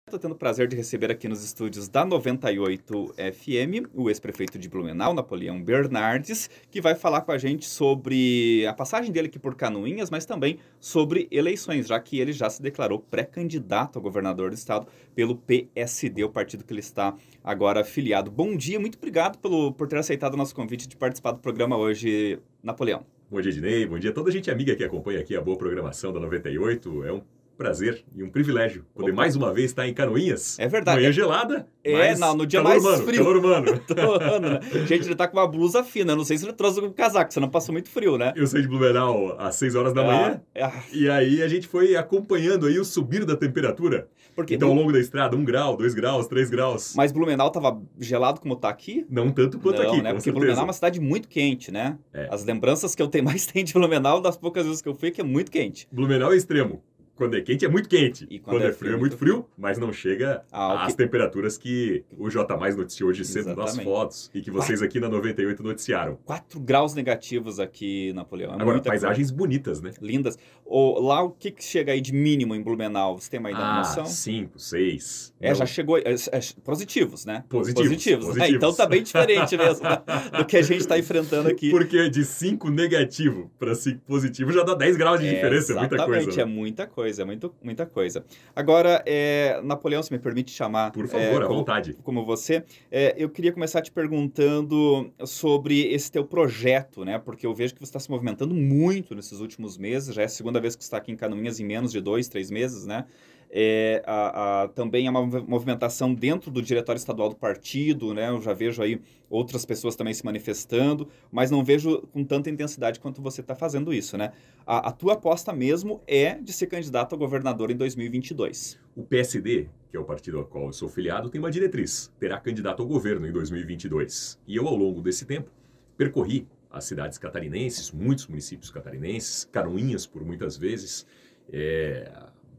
Estou tendo o prazer de receber aqui nos estúdios da 98 FM o ex-prefeito de Blumenau, Napoleão Bernardes, que vai falar com a gente sobre a passagem dele aqui por Canoinhas, mas também sobre eleições, já que ele já se declarou pré-candidato a governador do estado pelo PSD, o partido que ele está agora afiliado. Bom dia, muito obrigado por ter aceitado o nosso convite de participar do programa hoje, Napoleão. Bom dia, Ednei. Bom dia a toda a gente amiga que acompanha aqui a boa programação da 98. É um prazer e um privilégio poder mais uma vez estar em Canoinhas. É verdade. Manhã gelada, no dia calor mais humano, frio. calor humano. Né? Gente, ele tá com uma blusa fina. Não sei se ele trouxe um casaco, você não passou muito frio, né? Eu saí de Blumenau às 6 horas da manhã. E aí a gente foi acompanhando aí o subir da temperatura. Porque então, ao longo da estrada, 1 grau, 2 graus, 3 graus. Mas Blumenau tava gelado como tá aqui? Não tanto quanto aqui, né? com Porque certeza. Blumenau é uma cidade muito quente, né? É. As lembranças que eu tenho mais de Blumenau, das poucas vezes que eu fui, é que é muito quente. Blumenau é extremo. Quando é quente, é muito quente. E quando é frio, é muito frio, mas não chega às temperaturas que o J Mais noticiou hoje cedo nas fotos e que vocês aqui na 98 noticiaram. 4 graus negativos aqui, Napoleão. Agora, paisagens bonitas, né? Lindas. Lá, o que chega aí de mínimo em Blumenau? Você tem uma noção? 5, 6. Já chegou. Positivos, né? Positivos. Então tá bem diferente mesmo do que a gente está enfrentando aqui. Porque de 5 negativo para 5 positivo já dá 10 graus de diferença. É muita coisa. Exatamente, é muita coisa. É muita coisa. Agora, Napoleão, se me permite chamar... Por favor, à vontade. Como você, eu queria começar te perguntando sobre esse teu projeto, né? Porque eu vejo que você está se movimentando muito nesses últimos meses, já é a segunda vez que você está aqui em Canoinhas em menos de 2, 3 meses, né? Também é uma movimentação dentro do diretório estadual do partido, né? Eu já vejo aí outras pessoas também se manifestando, mas não vejo com tanta intensidade quanto você está fazendo isso, né? A tua aposta mesmo é de ser candidato a governador em 2022. O PSD, que é o partido ao qual eu sou filiado, tem uma diretriz: terá candidato ao governo em 2022. E eu, ao longo desse tempo, percorri as cidades catarinenses, muitos municípios catarinenses, Canoinhas por muitas vezes,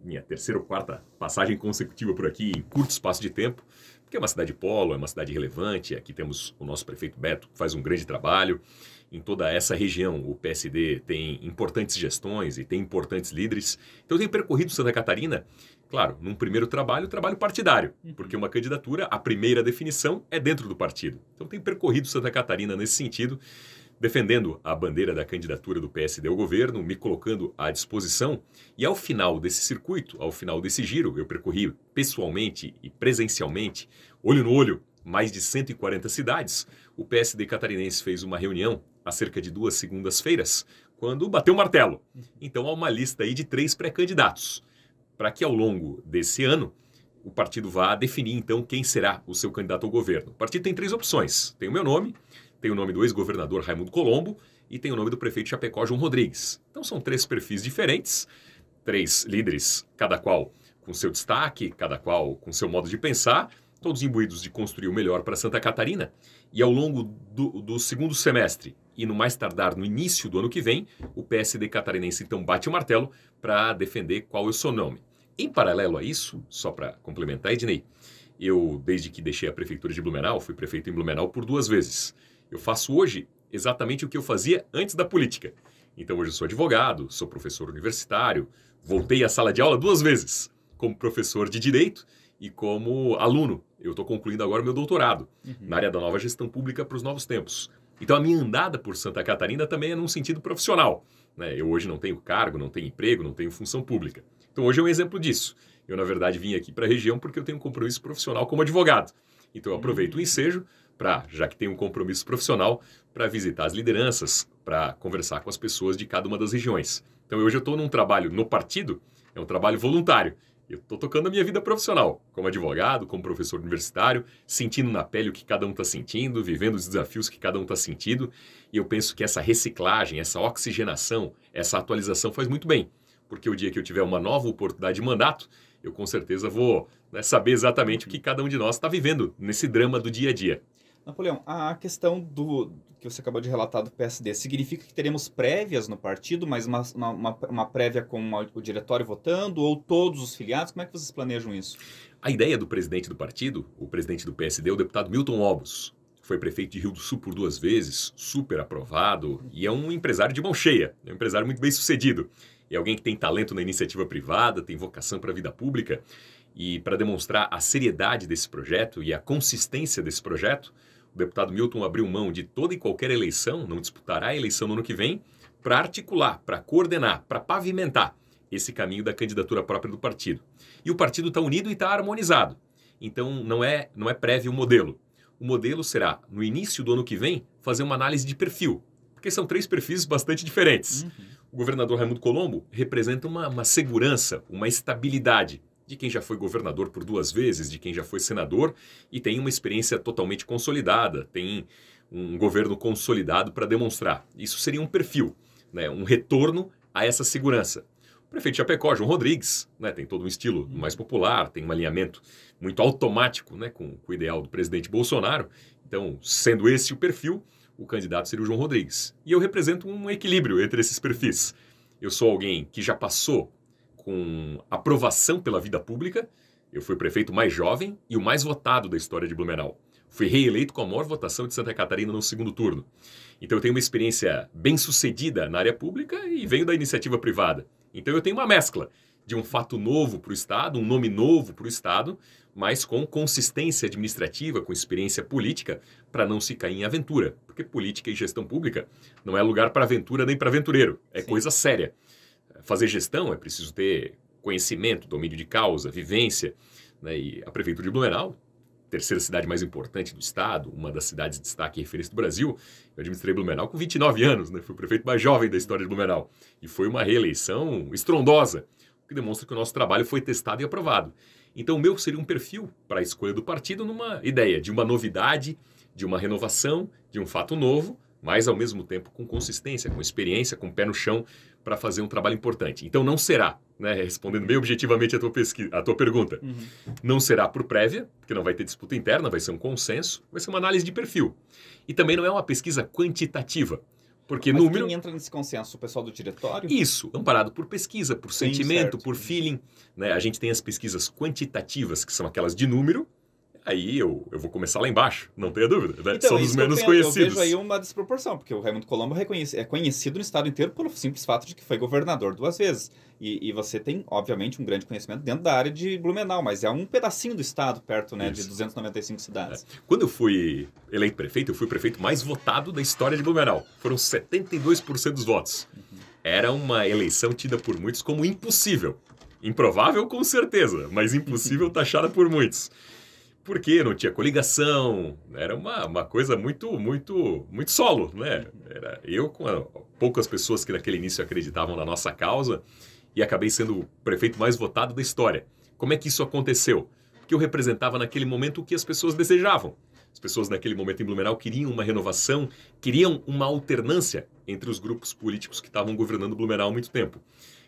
minha terceira ou quarta passagem consecutiva por aqui em curto espaço de tempo, porque é uma cidade polo, é uma cidade relevante. Aqui temos o nosso prefeito Beto, que faz um grande trabalho. Em toda essa região, o PSD tem importantes gestões e tem importantes líderes. Então, eu tenho percorrido Santa Catarina, claro, num primeiro trabalho partidário, porque uma candidatura, a primeira definição é dentro do partido. Então, eu tenho percorrido Santa Catarina nesse sentido, defendendo a bandeira da candidatura do PSD ao governo, me colocando à disposição. E ao final desse circuito, ao final desse giro, eu percorri pessoalmente e presencialmente, olho no olho, mais de 140 cidades. O PSD catarinense fez uma reunião há cerca de 2 segundas-feiras, quando bateu o martelo. Então há uma lista aí de 3 pré-candidatos, para que ao longo desse ano o partido vá definir então quem será o seu candidato ao governo. O partido tem 3 opções: tem o meu nome, tem o nome do ex-governador Raimundo Colombo e tem o nome do prefeito de Chapecó, João Rodrigues. Então são 3 perfis diferentes, 3 líderes, cada qual com seu destaque, cada qual com seu modo de pensar, todos imbuídos de construir o melhor para Santa Catarina. E ao longo do segundo semestre e no mais tardar no início do ano que vem, o PSD catarinense então bate o martelo para defender qual é o seu nome. Em paralelo a isso, só para complementar, Ednei, eu, desde que deixei a prefeitura de Blumenau, fui prefeito em Blumenau por 2 vezes. Eu faço hoje exatamente o que eu fazia antes da política. Então hoje eu sou advogado, sou professor universitário, voltei à sala de aula 2 vezes, como professor de Direito e como aluno. Eu estou concluindo agora meu doutorado na área da nova gestão pública para os novos tempos. Então a minha andada por Santa Catarina também é num sentido profissional, né? Eu hoje não tenho cargo, não tenho emprego, não tenho função pública. Então hoje é um exemplo disso. Eu, na verdade, vim aqui para a região porque eu tenho um compromisso profissional como advogado. Então eu aproveito o ensejo já que tenho um compromisso profissional, para visitar as lideranças, para conversar com as pessoas de cada uma das regiões. Então hoje eu estou num trabalho no partido, é um trabalho voluntário. Eu estou tocando a minha vida profissional, como advogado, como professor universitário, sentindo na pele o que cada um está sentindo, vivendo os desafios que cada um está sentindo. E eu penso que essa reciclagem, essa oxigenação, essa atualização faz muito bem. Porque o dia que eu tiver uma nova oportunidade de mandato, eu com certeza vou saber exatamente o que cada um de nós está vivendo nesse drama do dia a dia. Napoleão, a questão que você acabou de relatar do PSD significa que teremos prévias no partido, mas uma prévia com o diretório votando ou todos os filiados? Como é que vocês planejam isso? A ideia do presidente do partido, o presidente do PSD, é o deputado Milton Obos. Foi prefeito de Rio do Sul por 2 vezes, super aprovado, e é um empresário de mão cheia, é um empresário muito bem sucedido. É alguém que tem talento na iniciativa privada, tem vocação para a vida pública. E para demonstrar a seriedade desse projeto e a consistência desse projeto, o deputado Milton abriu mão de toda e qualquer eleição, não disputará a eleição no ano que vem, para articular, para coordenar, para pavimentar esse caminho da candidatura própria do partido. E o partido está unido e está harmonizado. Então não é prévio o modelo. O modelo será, no início do ano que vem, fazer uma análise de perfil, porque são 3 perfis bastante diferentes. O governador Raimundo Colombo representa uma segurança, uma estabilidade de quem já foi governador por 2 vezes, de quem já foi senador e tem uma experiência totalmente consolidada, tem um governo consolidado para demonstrar. Isso seria um perfil, né? Um retorno a essa segurança. O prefeito de Chapecó, João Rodrigues, né? Tem todo um estilo mais popular, tem um alinhamento muito automático, né? com o ideal do presidente Bolsonaro. Então, sendo esse o perfil, o candidato seria o João Rodrigues. E eu represento um equilíbrio entre esses perfis. Eu sou alguém que já passou com aprovação pela vida pública. Eu fui o prefeito mais jovem e o mais votado da história de Blumenau. Fui reeleito com a maior votação de Santa Catarina no segundo turno. Então eu tenho uma experiência bem-sucedida na área pública e venho da iniciativa privada. Então eu tenho uma mescla de um fato novo para o Estado, um nome novo para o Estado, mas com consistência administrativa, com experiência política, para não se cair em aventura. Porque política e gestão pública não é lugar para aventura nem para aventureiro. É coisa séria. Fazer gestão é preciso ter conhecimento, domínio de causa, vivência. Né? E a Prefeitura de Blumenau, terceira cidade mais importante do estado, uma das cidades de destaque e referência do Brasil, eu administrei Blumenau com 29 anos, né? Fui o prefeito mais jovem da história de Blumenau. E foi uma reeleição estrondosa, o que demonstra que o nosso trabalho foi testado e aprovado. Então o meu seria um perfil para a escolha do partido numa ideia de uma novidade, de uma renovação, de um fato novo, mas ao mesmo tempo com consistência, com experiência, com pé no chão para fazer um trabalho importante. Então não será, né, respondendo bem objetivamente a tua pergunta, não será por prévia, porque não vai ter disputa interna, vai ser um consenso, vai ser uma análise de perfil. E também não é uma pesquisa quantitativa, porque Mas número... quem entra nesse consenso? O pessoal do diretório? Isso, amparado por pesquisa, por sentimento, certo. por feeling. Né? A gente tem as pesquisas quantitativas, que são aquelas de número. Aí eu vou começar lá embaixo, não tenha dúvida. Né? Então, são os menos conhecidos. Eu vejo aí uma desproporção, porque o Raimundo Colombo é conhecido no estado inteiro pelo simples fato de que foi governador 2 vezes. E você tem, obviamente, um grande conhecimento dentro da área de Blumenau, mas é um pedacinho do estado, perto, né, de 295 cidades. Quando eu fui eleito prefeito, eu fui o prefeito mais votado da história de Blumenau. Foram 72% dos votos. Era uma eleição tida por muitos como impossível. Improvável, com certeza, mas impossível taxada por muitos. Porque não tinha coligação, era uma coisa muito solo, né? Era eu com poucas pessoas que naquele início acreditavam na nossa causa e acabei sendo o prefeito mais votado da história. Como é que isso aconteceu? Porque eu representava naquele momento o que as pessoas desejavam. As pessoas naquele momento em Blumenau queriam uma renovação, queriam uma alternância entre os grupos políticos que estavam governando Blumenau há muito tempo.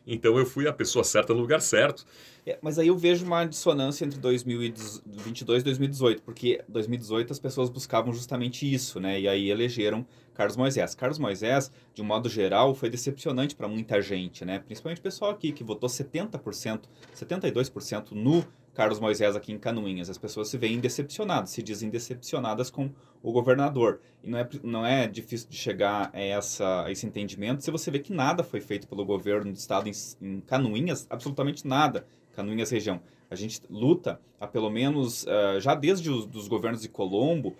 Então eu fui a pessoa certa no lugar certo. Mas aí eu vejo uma dissonância entre 2022 e 2018, porque em 2018 as pessoas buscavam justamente isso, né? E aí elegeram Carlos Moisés. Carlos Moisés, de um modo geral, foi decepcionante para muita gente, né? Principalmente o pessoal aqui que votou 70%, 72% no Carlos Moisés aqui em Canoinhas. As pessoas se veem decepcionadas, se dizem decepcionadas com o governador. E não é difícil de chegar a esse entendimento se você vê que nada foi feito pelo governo do estado em Canoinhas, absolutamente nada. Canoinhas região. A gente luta, há pelo menos, já desde os governos de Colombo,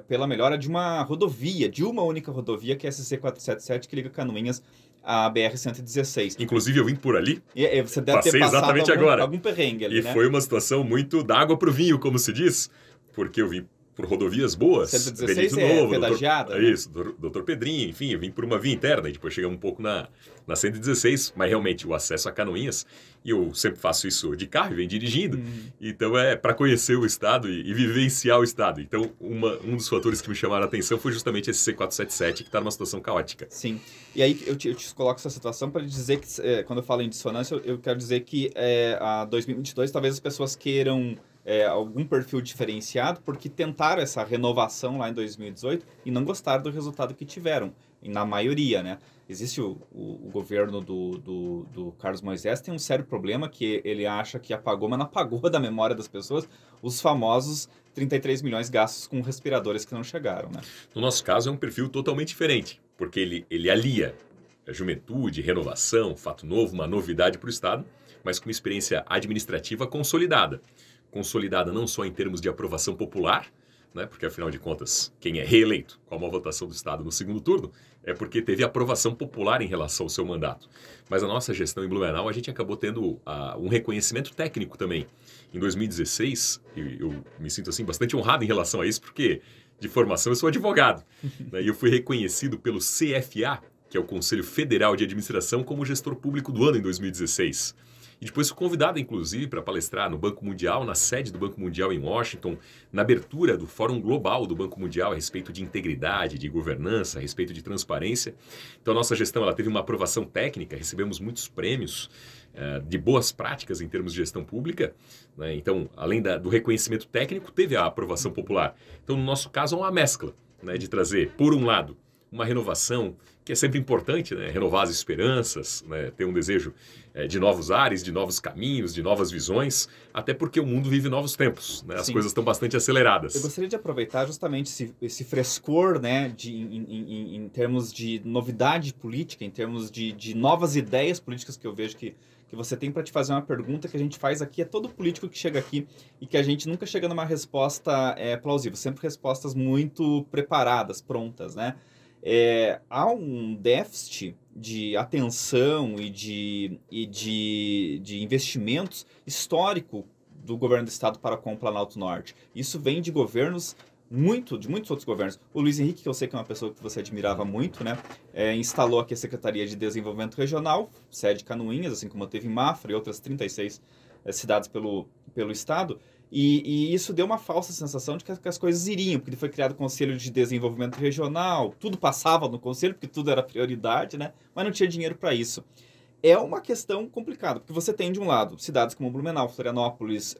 pela melhora de uma rodovia, de uma única rodovia, que é a SC-477, que liga Canoinhas à BR-116. Inclusive, eu vim por ali, você deve passei ter passado exatamente agora. algum perrengue ali, e né? foi uma situação muito da água para o vinho, como se diz, porque eu vim por rodovias boas. 116 Benito Novo, pedagiada, né? Isso, doutor Pedrinho, enfim, eu vim por uma via interna, e depois chegamos um pouco na 116, mas realmente o acesso a Canoinhas, e eu sempre faço isso de carro e venho dirigindo, então é para conhecer o estado e vivenciar o estado. Então, um dos fatores que me chamaram a atenção foi justamente esse C477, que está numa situação caótica. Sim, e aí eu te coloco essa situação para dizer que, quando eu falo em dissonância, eu quero dizer que a 2022 talvez as pessoas queiram algum perfil diferenciado, porque tentaram essa renovação lá em 2018 e não gostaram do resultado que tiveram, na maioria, né? Existe o governo do Carlos Moisés, tem um sério problema que ele acha que apagou, mas não apagou da memória das pessoas, os famosos 33 milhões gastos com respiradores que não chegaram, né? No nosso caso é um perfil totalmente diferente, porque ele alia a juventude, renovação, fato novo, uma novidade para o Estado, mas com uma experiência administrativa consolidada. Consolidada não só em termos de aprovação popular, né, porque afinal de contas, quem é reeleito com uma votação do Estado no segundo turno é porque teve aprovação popular em relação ao seu mandato. Mas a nossa gestão em Blumenau, a gente acabou tendo um reconhecimento técnico também. Em 2016, eu me sinto assim bastante honrado em relação a isso, porque de formação eu sou advogado. Né, e eu fui reconhecido pelo CFA, que é o Conselho Federal de Administração, como gestor público do ano em 2016. E depois fui convidado, inclusive, para palestrar no Banco Mundial, na sede do Banco Mundial em Washington, na abertura do Fórum Global do Banco Mundial a respeito de integridade, de governança, a respeito de transparência. Então, a nossa gestão ela teve uma aprovação técnica, recebemos muitos prêmios de boas práticas em termos de gestão pública. Né? Então, além do reconhecimento técnico, teve a aprovação popular. Então, no nosso caso, é uma mescla, né, de trazer, por um lado, uma renovação, que é sempre importante, né? Renovar as esperanças, né? Ter um desejo de novos ares, de novos caminhos, de novas visões, até porque o mundo vive novos tempos, né? As coisas estão bastante aceleradas. Eu gostaria de aproveitar justamente esse frescor, né, em termos de novidade política, em termos de novas ideias políticas que eu vejo que você tem para te fazer uma pergunta que a gente faz aqui, é todo político que chega aqui e que a gente nunca chega numa resposta plausível, sempre respostas muito preparadas, prontas, né? Há um déficit de atenção e de investimentos histórico do governo do estado para com o Planalto Norte. Isso vem de governos de muitos outros governos. O Luiz Henrique, que eu sei que é uma pessoa que você admirava muito, né, instalou aqui a Secretaria de Desenvolvimento Regional, sede Canoinhas, assim como teve em Mafra e outras 36 cidades pelo estado. E isso deu uma falsa sensação de que as coisas iriam, porque foi criado o Conselho de Desenvolvimento Regional, tudo passava no Conselho, porque tudo era prioridade, né? Mas não tinha dinheiro para isso. É uma questão complicada, porque você tem, de um lado, cidades como Blumenau, Florianópolis,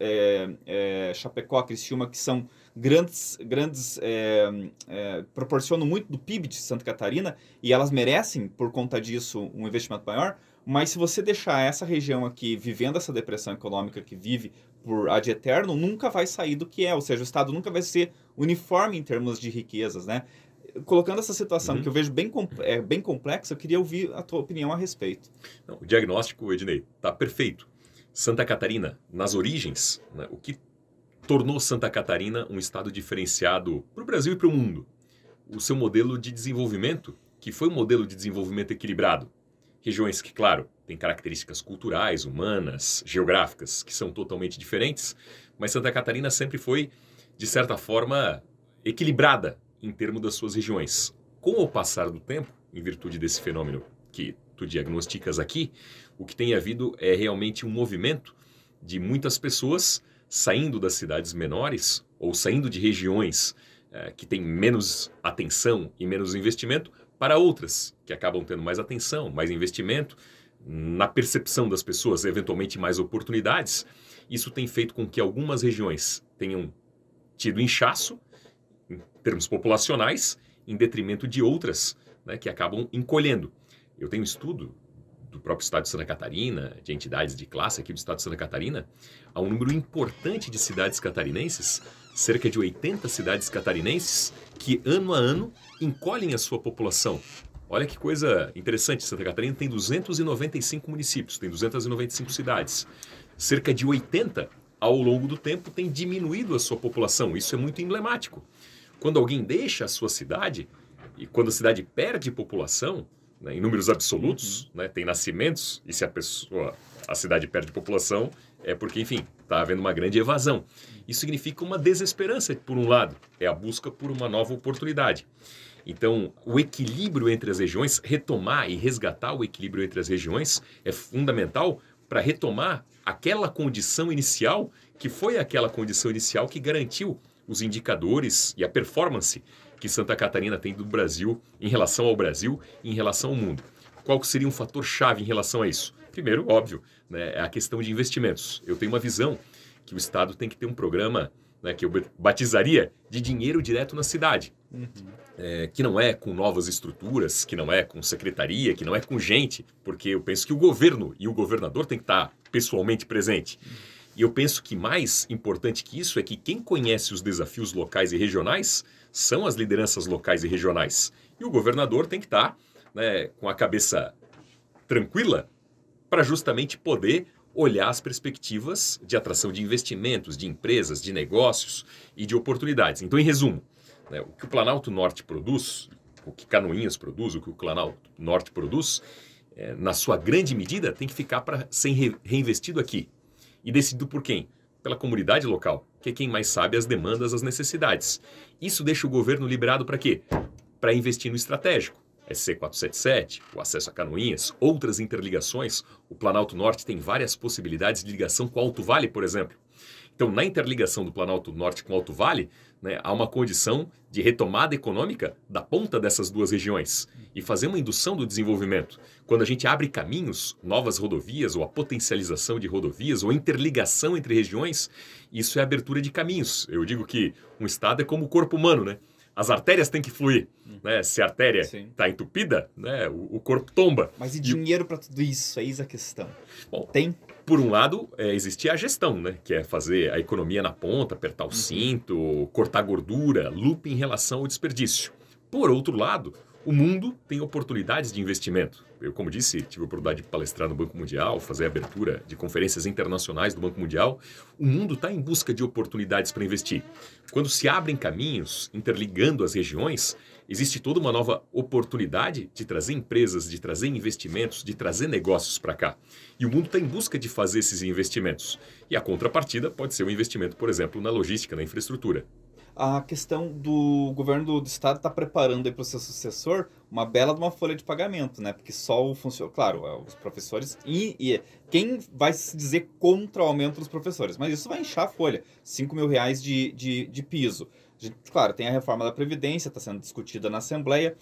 Chapecó, Criciúma, que são grandes proporcionam muito do PIB de Santa Catarina, e elas merecem, por conta disso, um investimento maior. Mas se você deixar essa região aqui vivendo essa depressão econômica que vive por ad eterno, nunca vai sair do que é. Ou seja, o Estado nunca vai ser uniforme em termos de riquezas, né? Colocando essa situação que eu vejo bem complexa, eu queria ouvir a tua opinião a respeito. Não, o diagnóstico, Ednei, está perfeito. Santa Catarina, nas origens, né, o que tornou Santa Catarina um estado diferenciado para o Brasil e para o mundo? O seu modelo de desenvolvimento, que foi um modelo de desenvolvimento equilibrado. Regiões que, claro, têm características culturais, humanas, geográficas, que são totalmente diferentes, mas Santa Catarina sempre foi, de certa forma, equilibrada em termos das suas regiões. Com o passar do tempo, em virtude desse fenômeno que tu diagnosticas aqui, o que tem havido é realmente um movimento de muitas pessoas saindo das cidades menores ou saindo de regiões que têm menos atenção e menos investimento para outras que acabam tendo mais atenção, mais investimento, na percepção das pessoas, eventualmente mais oportunidades. Isso tem feito com que algumas regiões tenham tido inchaço, em termos populacionais, em detrimento de outras, né, que acabam encolhendo. Eu tenho um estudo do próprio estado de Santa Catarina, de entidades de classe aqui do estado de Santa Catarina, há um número importante de cidades catarinenses, cerca de 80 cidades catarinenses, que ano a ano encolhem a sua população. Olha que coisa interessante, Santa Catarina tem 295 municípios, tem 295 cidades. Cerca de 80, ao longo do tempo, tem diminuído a sua população. Isso é muito emblemático. Quando alguém deixa a sua cidade, e quando a cidade perde população, né, em números absolutos, né, tem nascimentos, e se a cidade perde população, é porque, enfim, está havendo uma grande evasão. Isso significa uma desesperança, por um lado, é a busca por uma nova oportunidade. Então, o equilíbrio entre as regiões, retomar e resgatar o equilíbrio entre as regiões é fundamental para retomar aquela condição inicial, que foi aquela condição inicial que garantiu os indicadores e a performance que Santa Catarina tem do Brasil em relação ao Brasil e em relação ao mundo. Qual seria um fator-chave em relação a isso? Primeiro, óbvio, né, é a questão de investimentos. Eu tenho uma visão que o Estado tem que ter um programa, né, que eu batizaria de dinheiro direto na cidade. Que não é com novas estruturas, que não é com secretaria, que não é com gente, porque eu penso que o governo e o governador tem que estar pessoalmente presente. E eu penso que mais importante que isso é que quem conhece os desafios locais e regionais são as lideranças locais e regionais. E o governador tem que estar, né, com a cabeça tranquila para justamente poder olhar as perspectivas de atração de investimentos, de empresas, de negócios e de oportunidades. Então, em resumo, né, o que o Planalto Norte produz, o que Canoinhas produz, o que o Planalto Norte produz, na sua grande medida, tem que ficar para ser reinvestido aqui. E decidido por quem? Pela comunidade local, que é quem mais sabe as demandas, as necessidades. Isso deixa o governo liberado para quê? Para investir no estratégico. SC477, o acesso a Canoinhas, outras interligações. O Planalto Norte tem várias possibilidades de ligação com o Alto Vale, por exemplo. Então, na interligação do Planalto Norte com o Alto Vale, né, há uma condição de retomada econômica da ponta dessas duas regiões e fazer uma indução do desenvolvimento. Quando a gente abre caminhos, novas rodovias, ou a potencialização de rodovias, ou interligação entre regiões, isso é abertura de caminhos. Eu digo que um estado é como o corpo humano, né? As artérias têm que fluir, né? Se a artéria está entupida, né, o corpo tomba. Mas e dinheiro para tudo isso? Eis a questão. Bom, tem? Por um lado, existe a gestão, né, que é fazer a economia na ponta, apertar o cinto, cortar gordura, lupa em relação ao desperdício. Por outro lado, o mundo tem oportunidades de investimento. Eu, como disse, tive a oportunidade de palestrar no Banco Mundial, fazer a abertura de conferências internacionais do Banco Mundial. O mundo está em busca de oportunidades para investir. Quando se abrem caminhos, interligando as regiões, existe toda uma nova oportunidade de trazer empresas, de trazer investimentos, de trazer negócios para cá. E o mundo está em busca de fazer esses investimentos. E a contrapartida pode ser um investimento, por exemplo, na logística, na infraestrutura. A questão do governo do estado está preparando para o seu sucessor uma bela de uma folha de pagamento, né? Porque só o funcionário, claro, os professores e quem vai se dizer contra o aumento dos professores, mas isso vai inchar a folha, R$5.000 de piso. Claro, tem a reforma da Previdência, está sendo discutida na Assembleia,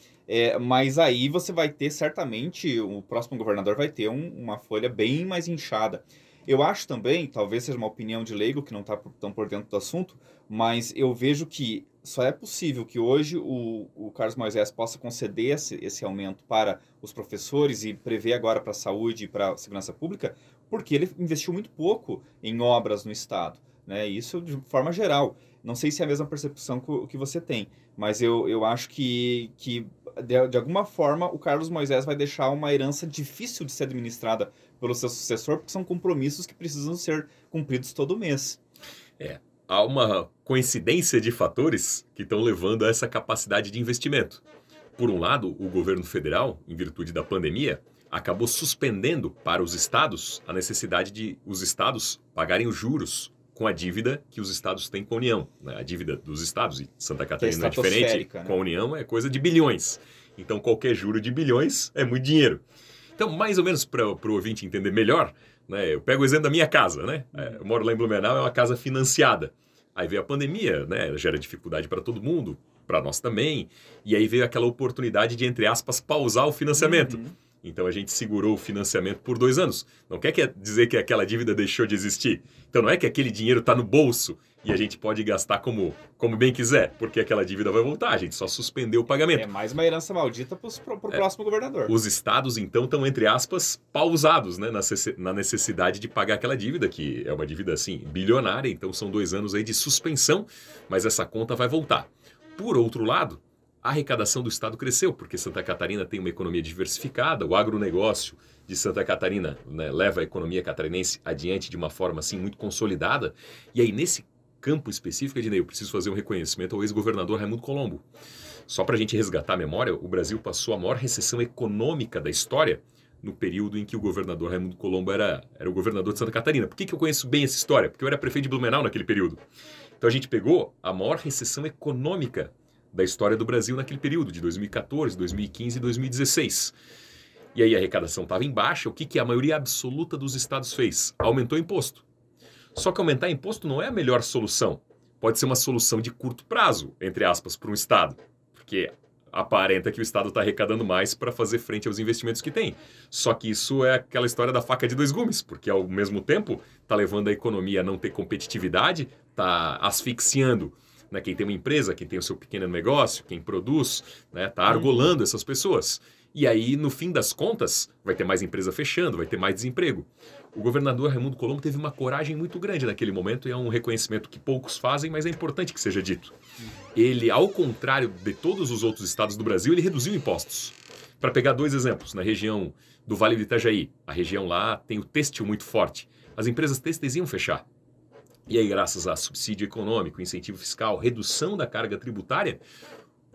mas aí você vai ter, certamente, o próximo governador vai ter uma folha bem mais inchada. Eu acho também, talvez seja uma opinião de leigo que não está tão por dentro do assunto, mas eu vejo que só é possível que hoje o Carlos Moisés possa conceder esse aumento para os professores e prever agora para a saúde e para a segurança pública, porque ele investiu muito pouco em obras no Estado, né? Isso de forma geral. Não sei se é a mesma percepção que você tem, mas eu acho que de alguma forma o Carlos Moisés vai deixar uma herança difícil de ser administrada pelo seu sucessor, porque são compromissos que precisam ser cumpridos todo mês. Há uma coincidência de fatores que estão levando a essa capacidade de investimento. Por um lado, o governo federal, em virtude da pandemia, acabou suspendendo para os estados a necessidade de os estados pagarem os juros com a dívida que os estados têm com a União. A dívida dos estados, e Santa Catarina é diferente, né? Com a União é coisa de bilhões. Então, qualquer juro de bilhões é muito dinheiro. Então, mais ou menos para o ouvinte entender melhor, né, eu pego o exemplo da minha casa, né? Eu moro lá em Blumenau, é uma casa financiada. Aí veio a pandemia, né? Gera dificuldade para todo mundo, para nós também. E aí veio aquela oportunidade de, entre aspas, pausar o financiamento. Então a gente segurou o financiamento por 2 anos. Não quer dizer que aquela dívida deixou de existir. Então não é que aquele dinheiro está no bolso e a gente pode gastar como bem quiser, porque aquela dívida vai voltar. A gente só suspendeu o pagamento. É mais uma herança maldita para o próximo governador. Os estados, então, estão, entre aspas, pausados, né, na necessidade de pagar aquela dívida, que é uma dívida, assim, bilionária. Então são 2 anos aí de suspensão, mas essa conta vai voltar. Por outro lado, a arrecadação do Estado cresceu, porque Santa Catarina tem uma economia diversificada, o agronegócio de Santa Catarina, né, leva a economia catarinense adiante de uma forma assim, muito consolidada. E aí, nesse campo específico, Ednei, eu preciso fazer um reconhecimento ao ex-governador Raimundo Colombo. Só para a gente resgatar a memória, o Brasil passou a maior recessão econômica da história no período em que o governador Raimundo Colombo era o governador de Santa Catarina. Por que eu conheço bem essa história? Porque eu era prefeito de Blumenau naquele período. Então a gente pegou a maior recessão econômica da história do Brasil naquele período, de 2014, 2015 e 2016. E aí a arrecadação estava em baixa. O que a maioria absoluta dos estados fez? Aumentou o imposto. Só que aumentar imposto não é a melhor solução. Pode ser uma solução de curto prazo, entre aspas, para um estado. Porque aparenta que o estado está arrecadando mais para fazer frente aos investimentos que tem. Só que isso é aquela história da faca de 2 gumes, porque ao mesmo tempo está levando a economia a não ter competitividade, está asfixiando, né, quem tem uma empresa, quem tem o seu pequeno negócio, quem produz, né, tá argolando essas pessoas. E aí, no fim das contas, vai ter mais empresa fechando, vai ter mais desemprego. O governador Raimundo Colombo teve uma coragem muito grande naquele momento e é um reconhecimento que poucos fazem, mas é importante que seja dito. Ele, ao contrário de todos os outros estados do Brasil, ele reduziu impostos. Para pegar 2 exemplos, na região do Vale do Itajaí, a região lá tem o têxtil muito forte. as empresas têxteis iam fechar. E aí, graças a subsídio econômico, incentivo fiscal, redução da carga tributária,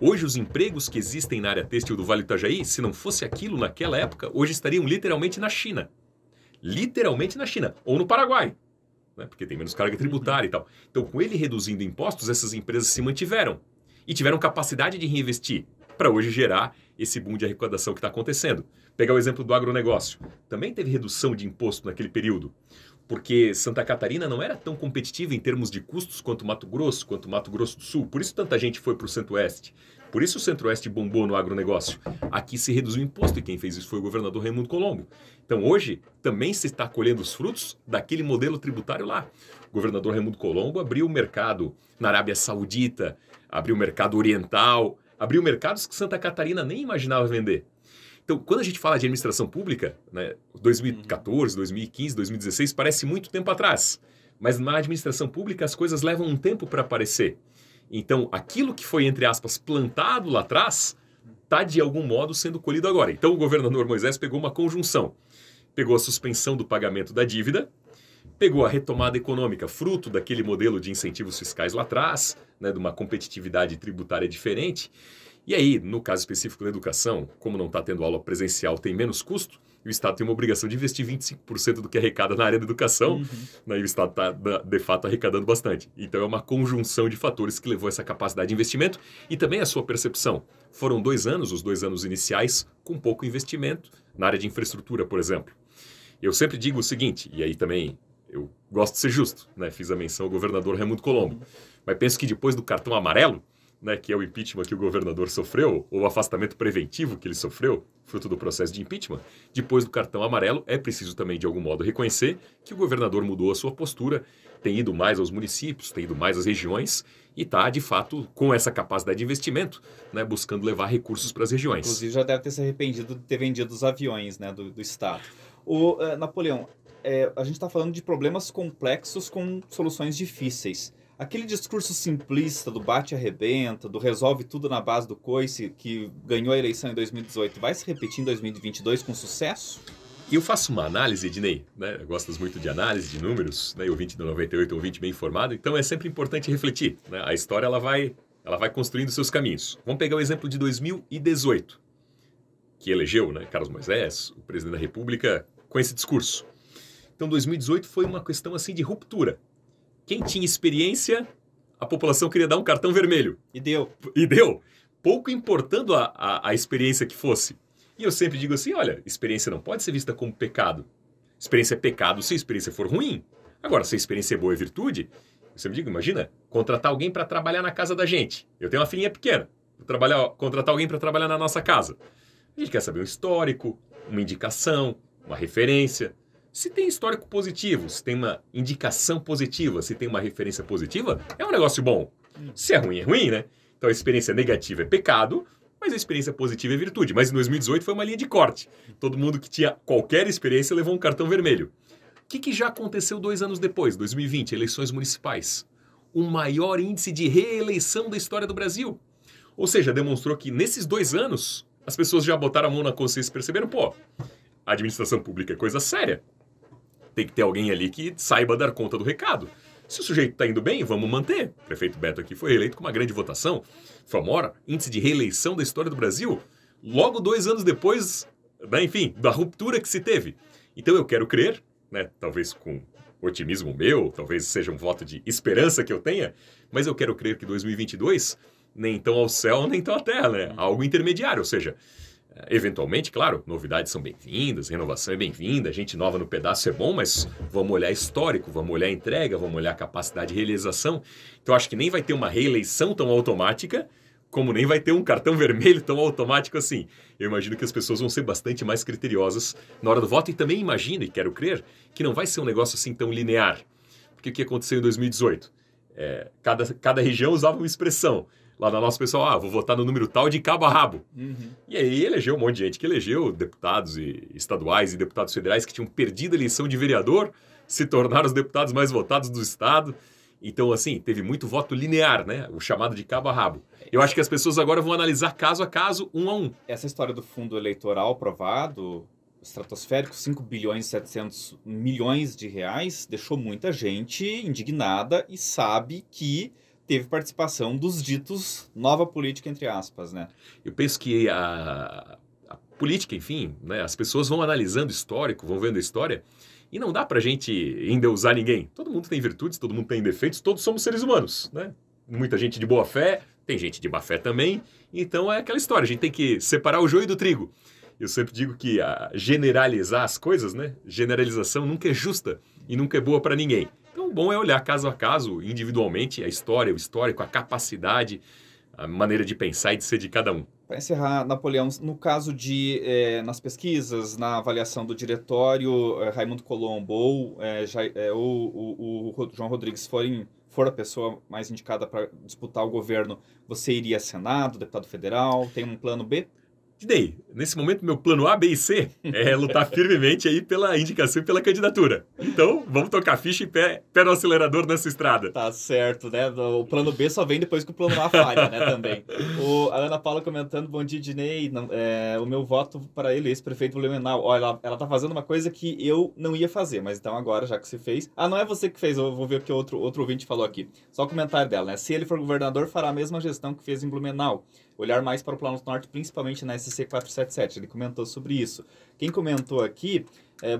hoje os empregos que existem na área têxtil do Vale do Itajaí, se não fosse aquilo naquela época, hoje estariam literalmente na China. Literalmente na China, ou no Paraguai, né? Porque tem menos carga tributária e tal. Então, com ele reduzindo impostos, essas empresas se mantiveram e tiveram capacidade de reinvestir para hoje gerar esse boom de arrecadação que está acontecendo. Pegar o exemplo do agronegócio. Também teve redução de imposto naquele período, porque Santa Catarina não era tão competitiva em termos de custos quanto Mato Grosso do Sul. Por isso tanta gente foi para o Centro-Oeste. Por isso o Centro-Oeste bombou no agronegócio. Aqui se reduziu o imposto e quem fez isso foi o governador Raimundo Colombo. Então hoje também se está colhendo os frutos daquele modelo tributário lá. O governador Raimundo Colombo abriu o mercado na Arábia Saudita, abriu o mercado oriental, abriu mercados que Santa Catarina nem imaginava vender. Então, quando a gente fala de administração pública, né, 2014, 2015, 2016, parece muito tempo atrás. Mas na administração pública as coisas levam um tempo para aparecer. Então, aquilo que foi, entre aspas, plantado lá atrás, está de algum modo sendo colhido agora. Então, o governador Moisés pegou uma conjunção. Pegou a suspensão do pagamento da dívida, pegou a retomada econômica, fruto daquele modelo de incentivos fiscais lá atrás, né, de uma competitividade tributária diferente. E aí, no caso específico da educação, como não está tendo aula presencial, tem menos custo, e o Estado tem uma obrigação de investir 25% do que arrecada na área da educação, né, e o Estado está, de fato, arrecadando bastante. Então, é uma conjunção de fatores que levou a essa capacidade de investimento e também a sua percepção. Foram 2 anos, os 2 anos iniciais, com pouco investimento na área de infraestrutura, por exemplo. Eu sempre digo o seguinte, e aí também eu gosto de ser justo, né, fiz a menção ao governador Raimundo Colombo, mas penso que depois do cartão amarelo, né, que é o impeachment que o governador sofreu, ou o afastamento preventivo que ele sofreu, fruto do processo de impeachment, depois do cartão amarelo, é preciso também, de algum modo, reconhecer que o governador mudou a sua postura, tem ido mais aos municípios, tem ido mais às regiões e está, de fato, com essa capacidade de investimento, né, buscando levar recursos para as regiões. Inclusive, já deve ter se arrependido de ter vendido os aviões, né, do Estado. Napoleão, a gente está falando de problemas complexos com soluções difíceis. Aquele discurso simplista do bate-arrebenta, do resolve tudo na base do coice, que ganhou a eleição em 2018, vai se repetir em 2022 com sucesso? E eu faço uma análise, Ednei, né? Gostas muito de análise, de números, né? O ouvinte do 98 é um ouvinte bem informado, então é sempre importante refletir, né? A história ela vai construindo seus caminhos. Vamos pegar o exemplo de 2018, que elegeu, né, Carlos Moisés, o presidente da República, com esse discurso. Então 2018 foi uma questão assim de ruptura. Quem tinha experiência, a população queria dar um cartão vermelho. E deu. Pouco importando a experiência que fosse. E eu sempre digo assim, olha, experiência não pode ser vista como pecado. Experiência é pecado se a experiência for ruim. Agora, se a experiência é boa é virtude, eu sempre digo, imagina, contratar alguém para trabalhar na casa da gente. Eu tenho uma filhinha pequena, vou contratar alguém para trabalhar na nossa casa. A gente quer saber um histórico, uma indicação, uma referência. Se tem histórico positivo, se tem uma indicação positiva, se tem uma referência positiva, é um negócio bom. Se é ruim, né? Então a experiência negativa é pecado, mas a experiência positiva é virtude. Mas em 2018 foi uma linha de corte. Todo mundo que tinha qualquer experiência levou um cartão vermelho. O que já aconteceu 2 anos depois, 2020, eleições municipais? O maior índice de reeleição da história do Brasil. Ou seja, demonstrou que nesses 2 anos, as pessoas já botaram a mão na consciência e perceberam, pô, a administração pública é coisa séria. Tem que ter alguém ali que saiba dar conta do recado. Se o sujeito está indo bem, vamos manter. O prefeito Beto aqui foi reeleito com uma grande votação. Foi o maior índice de reeleição da história do Brasil. Logo 2 anos depois, né, enfim, da ruptura que se teve. Então eu quero crer, né, talvez com otimismo meu, talvez seja um voto de esperança que eu tenha, mas eu quero crer que 2022 nem tão ao céu, nem tão à terra, né? Algo intermediário, ou seja, eventualmente, claro, novidades são bem-vindas, renovação é bem-vinda, gente nova no pedaço é bom, mas vamos olhar histórico, vamos olhar entrega, vamos olhar capacidade de realização. Então, acho que nem vai ter uma reeleição tão automática, como nem vai ter um cartão vermelho tão automático assim. Eu imagino que as pessoas vão ser bastante mais criteriosas na hora do voto e também imagino, e quero crer, que não vai ser um negócio assim tão linear. Porque o que aconteceu em 2018? Cada região usava uma expressão. Lá na nossa pessoal, vou votar no número tal de cabo a rabo. E aí elegeu um monte de gente que elegeu deputados estaduais e deputados federais que tinham perdido a eleição de vereador, se tornaram os deputados mais votados do estado. Então, assim, teve muito voto linear, né? O chamado de cabo a rabo. Eu acho que as pessoas agora vão analisar caso a caso, 1 a 1. Essa história do fundo eleitoral aprovado estratosférico, 5 bilhões e 700 milhões de reais, deixou muita gente indignada e sabe que teve participação dos ditos nova política, entre aspas, né? Eu penso que a política, enfim, né, as pessoas vão analisando o histórico, vão vendo a história, e não dá pra gente endeusar ninguém. Todo mundo tem virtudes, todo mundo tem defeitos, todos somos seres humanos, né? Muita gente de boa fé, tem gente de má fé também, então é aquela história, a gente tem que separar o joio do trigo. Eu sempre digo que generalizar as coisas, né? Generalização nunca é justa e nunca é boa para ninguém. Então, o bom é olhar caso a caso, individualmente, a história, o histórico, a capacidade, a maneira de pensar e de ser de cada um. Para encerrar, Napoleão, no caso de, nas pesquisas, na avaliação do diretório, Raimundo Colombo ou o João Rodrigues for a pessoa mais indicada para disputar o governo, você iria Senado, deputado federal, tem um plano B? E daí? Nesse momento, meu plano A, B e C é lutar firmemente aí pela indicação e pela candidatura. Então, vamos tocar ficha e pé no acelerador nessa estrada. Tá certo, né? O plano B só vem depois que o plano A falha, né, também. A Ana Paula comentando, bom dia, Dinei, o meu voto para ele, ex-prefeito Blumenau. Olha, ela tá fazendo uma coisa que eu não ia fazer, mas então agora, já que você fez... Ah, não é você que fez, eu vou ver o que outro ouvinte falou aqui. Só o comentário dela, né? Se ele for governador, fará a mesma gestão que fez em Blumenau. Olhar mais para o Planalto Norte, principalmente na SC 477. Ele comentou sobre isso. Quem comentou aqui,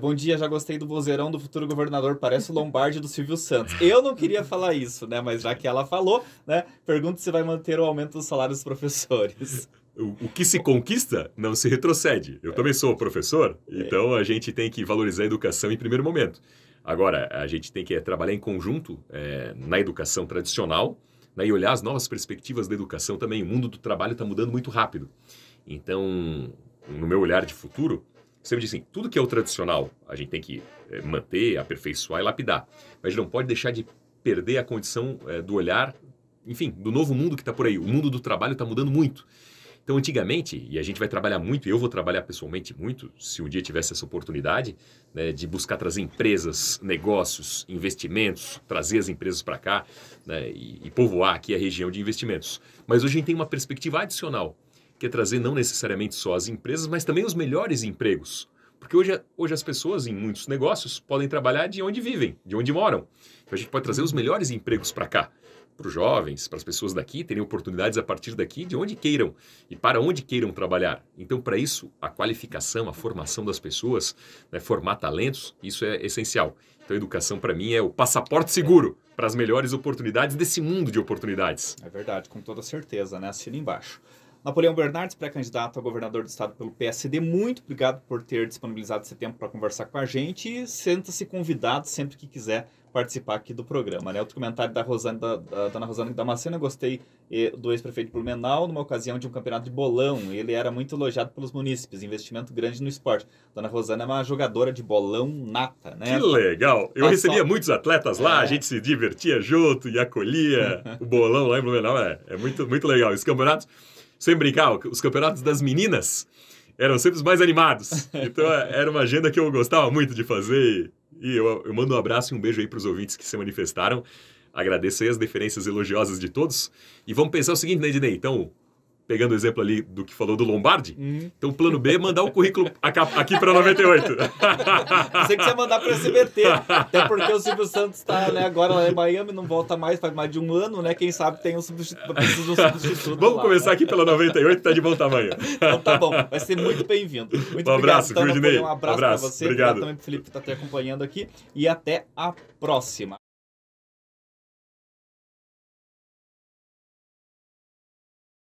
bom dia, já gostei do vozeirão do futuro governador, parece o Lombardi do Silvio Santos. Eu não queria falar isso, né? Mas já que ela falou, né? Pergunto se vai manter o aumento dos salários dos professores. O que se conquista não se retrocede. Eu também sou professor, então a gente tem que valorizar a educação em primeiro momento. Agora, a gente tem que trabalhar em conjunto na educação tradicional, e olhar as novas perspectivas da educação também. O mundo do trabalho está mudando muito rápido. Então, no meu olhar de futuro, sempre diz assim, tudo que é o tradicional, a gente tem que manter, aperfeiçoar e lapidar. Mas a gente não pode deixar de perder a condição do olhar, enfim, do novo mundo que está por aí. O mundo do trabalho está mudando muito. Então, antigamente, e a gente vai trabalhar muito, e eu vou trabalhar pessoalmente muito, se um dia tivesse essa oportunidade, né, de buscar trazer empresas, negócios, investimentos, trazer as empresas para cá, né, e povoar aqui a região de investimentos. Mas hoje a gente tem uma perspectiva adicional, que é trazer não necessariamente só as empresas, mas também os melhores empregos. Porque hoje as pessoas em muitos negócios podem trabalhar de onde vivem, de onde moram. Então a gente pode trazer os melhores empregos para cá. Para os jovens, para as pessoas daqui, terem oportunidades a partir daqui, de onde queiram e para onde queiram trabalhar. Então, para isso, a qualificação, a formação das pessoas, né, formar talentos, isso é essencial. Então, a educação, para mim, é o passaporte seguro para as melhores oportunidades desse mundo de oportunidades. É verdade, com toda certeza, né? Assina embaixo. Napoleão Bernardes, pré-candidato a governador do estado pelo PSD, muito obrigado por ter disponibilizado esse tempo para conversar com a gente e senta-se convidado sempre que quiser participar aqui do programa, né? Outro comentário da dona Rosane Damasceno, eu gostei do ex-prefeito de Blumenau, numa ocasião de um campeonato de bolão. Ele era muito elogiado pelos munícipes, investimento grande no esporte. Dona Rosane é uma jogadora de bolão nata, né? Que legal! Eu recebia muitos atletas lá, a gente se divertia junto e acolhia o bolão lá em Blumenau. É muito, muito legal. Os campeonatos, sem brincar, os campeonatos das meninas eram sempre os mais animados. Então era uma agenda que eu gostava muito de fazer. E eu mando um abraço e um beijo aí para os ouvintes que se manifestaram. Agradeço aí as deferências elogiosas de todos. E vamos pensar o seguinte, né, Dinei? Então, pegando o exemplo ali do que falou do Lombardi, então o plano B é mandar o currículo aqui para 98. Você que você mandar para o SBT. Até porque o Silvio Santos está, né, agora lá em Miami, não volta mais, faz mais de um ano, né? Quem sabe tem precisa de um substituto. Vamos lá, começar, né, aqui pela 98, tá de bom tamanho. Então tá bom, vai ser muito bem-vindo. Muito um abraço, obrigado, Dinei. Um abraço para você, obrigado também pro Felipe que está te acompanhando aqui e até a próxima.